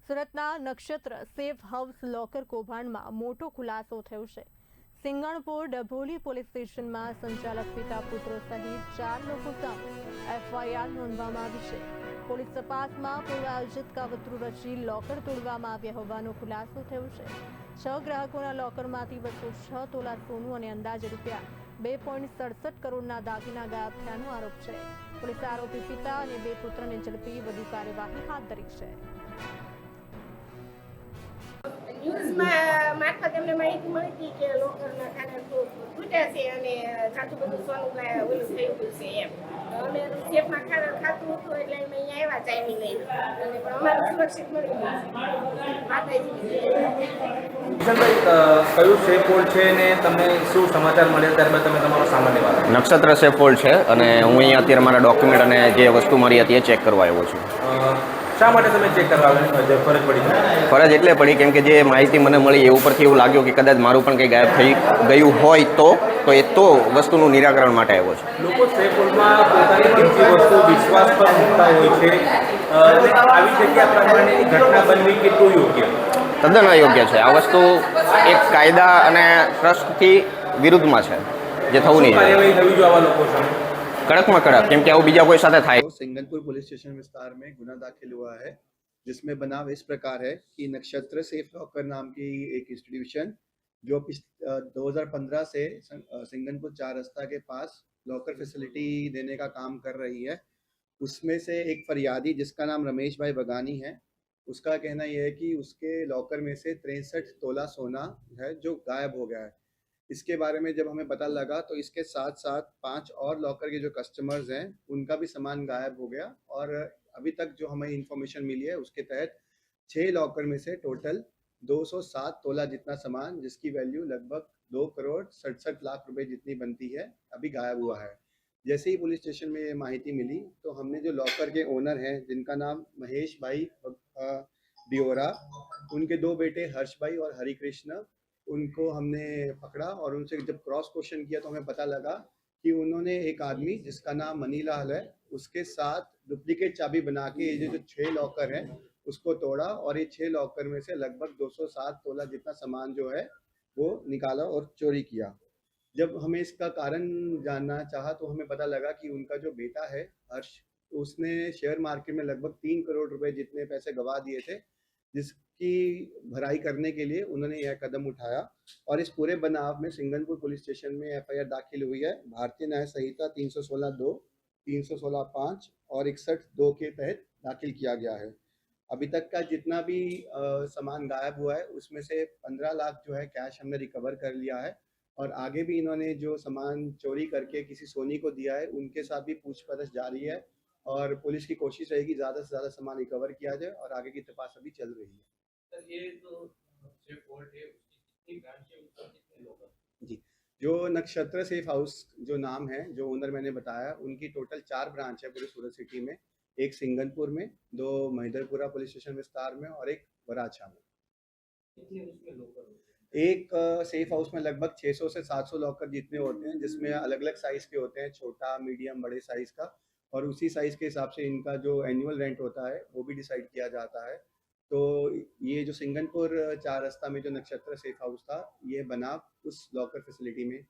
સુરતના નક્ષત્ર safe house locker કૌભાંડમાં મોટો ખુલાસો થયો છે। સિંગણપુર ડભોલી પોલીસ સ્ટેશનમાં સંચાલક પિતા પુત્રો સહિત 4 લોકો સામે એફઆઈઆર નોંધવામાં આવી છે। પોલીસ તપાસમાં પૂર્વ આયોજિત કાવતરું રચી લોકર તોડવામાં આવ્યા હોવાનો ખુલાસો થયો છે। 6 ગ્રાહકોના લોકરમાંથી 206 તોલા સોનું અને અંદાજે રૂપિયા 2.67 કરોડના દાગીના ગાયબ થયાનો આરોપ છે। પોલીસે આરોપી પિતા અને 2 પુત્રને ઝડપી વધુ કાર્યવાહી હાથ ધરી છે। न्यूज मार्फत एमने माहिती मळी હતી કે લોકરના ખાના તૂટ્યા છે અને સાચું બધું સોનું ઓલું થઈ ગયું છે એમ। અમે સેફમાં ખાતું હતું એટલે અમે અહીંયા આવ્યા ચાવી લઈને અને પણ અમારું સુરક્ષિત મળી ગયું છે માતાજી। કયું સેફ હોલ્ડ છે ને તમને શું સમાચાર મળ્યા ત્યારબાદ તમે તમારો સામાન્ય વાત? નક્ષત્ર સેફ હોલ્ડ છે અને હું અહીંયા અત્યારે મારા ડોક્યુમેન્ટ અને જે વસ્તુ મારી હતી એ ચેક કરવા આવ્યો છું। શા માટે તમે ચેક કરવા ફરજ પડી? ફરજ એટલે પડી કેમ કે જે માહિતી મને મળી એ ઉપરથી એવું લાગ્યું કે કદાચ મારું પણ કંઈ ગાયબ થઈ ગયું હોય તો એ વસ્તુનું નિરાકરણ માટે આવ્યો છે। લોકો સેફ હોલ્ડમાં પોતાની કિંમતી વસ્તુ વિશ્વાસ પર મૂકતા હોય છે, આવી જગ્યા પ્રમાણેની ઘટના બનવી કેટલું યોગ્ય? તદ્દન અયોગ્ય છે। આ વસ્તુ એક કાયદા અને ટ્રસ્ટથી વિરુદ્ધમાં છે, જે થવું નહીં જોઈએ। કાર્યવાહી થવી જોઈએ આવા લોકો સામે કડકમાં કડક, કેમ કે આવું બીજા કોઈ સાથે થાય। सिंगनपुर पुलिस स्टेशन विस्तार में गुना दाखिल हुआ है, जिसमें बनाव इस प्रकार है कि नक्षत्र सेफ लॉकर नाम की एक इंस्टीट्यूशन जो 2015 से सिंगनपुर 4 रास्ता के पास लॉकर फैसिलिटी देने का काम कर रही है। उसमें से एक फरियादी जिसका नाम रमेश भाई बगानी है, उसका कहना यह है कि उसके लॉकर में से 63 तोला सोना है जो गायब हो गया है। इसके बारे में जब हमें पता लगा तो इसके साथ साथ 5 और लॉकर के जो कस्टमर्स हैं उनका भी सामान गायब हो गया और अभी तक जो हमें इंफॉर्मेशन मिली है उसके तहत 6 लॉकर में से टोटल 207 तोला जितना सामान, जिसकी वैल्यू लगभग 2 करोड़ 67 लाख रुपए जितनी बनती है, अभी गायब हुआ है। जैसे ही पुलिस स्टेशन में ये माहिती मिली तो हमने जो लॉकर के ओनर हैं जिनका नाम महेश भाई दियोरा, उनके 2 बेटे हर्ष भाई और हरिकृष्ण, उनको हमने पकड़ा और उनसे जब क्रॉस क्वेश्चन किया तो हमें पता लगा कि उन्होंने एक आदमी जिसका नाम मनीलाल है उसके साथ डुप्लीकेट चाबी बना के ये जो 6 लॉकर हैं उसको तोड़ा और ये 6 लॉकर में से लगभग 207 तोला जितना सामान जो है वो निकाला और चोरी किया। जब हमें इसका कारण जानना चाहा तो हमें पता लगा कि उनका जो बेटा है हर्ष, उसने शेयर मार्केट में लगभग 3 करोड़ रुपए जितने पैसे गवा दिए थे, जिसकी भराई करने के लिए उन्होंने यह कदम उठाया। और इस पूरे बनाव में सिंगनपुर पुलिस स्टेशन में एफआईआर दाखिल हुई है। भारतीय न्याय संहिता 316(2), 316(5) और 61(2) के तहत दाखिल किया गया है। अभी तक का जितना भी सामान गायब हुआ है उसमें से 15 लाख जो है कैश हमने रिकवर कर लिया है और आगे भी इन्होंने जो सामान चोरी करके किसी सोनी को दिया है उनके साथ भी पूछताछ जारी है और पुलिस की कोशिश रहेगी ज़्यादा से ज़्यादा सामान रिकवर किया जाए और आगे की तपास अभी चल रही है। सर ये जो सेफ होल्ड है उसकी कितनी ब्रांच है, उसका कितने लोग हैं? जी, जो नक्षत्र सेफ हाउस जो नाम है, जो ओनर मैंने बताया, उनकी टोटल 4 ब्रांच है पूरे सूरत सिटी में। एक सिंगनपुर में, 2 महिदरपुरा पुलिस स्टेशन विस्तार में और एक वराछा में। कितने उसमें लॉकर होते हैं? एक सेफ हाउस में लगभग 600 से 700 लॉकर जितने होते हैं, जिसमें अलग अलग साइज़ के होते हैं, छोटा, मीडियम, बड़े साइज़ का, और उसी साइज़ के हिसाब से इनका जो एनुअल रेंट होता है वो भी डिसाइड किया जाता है। तो ये जो सिंगनपुर 4 रास्ता में जो नक्षत्र सेफ हाउस था, ये बनाव उस लॉकर फैसिलिटी में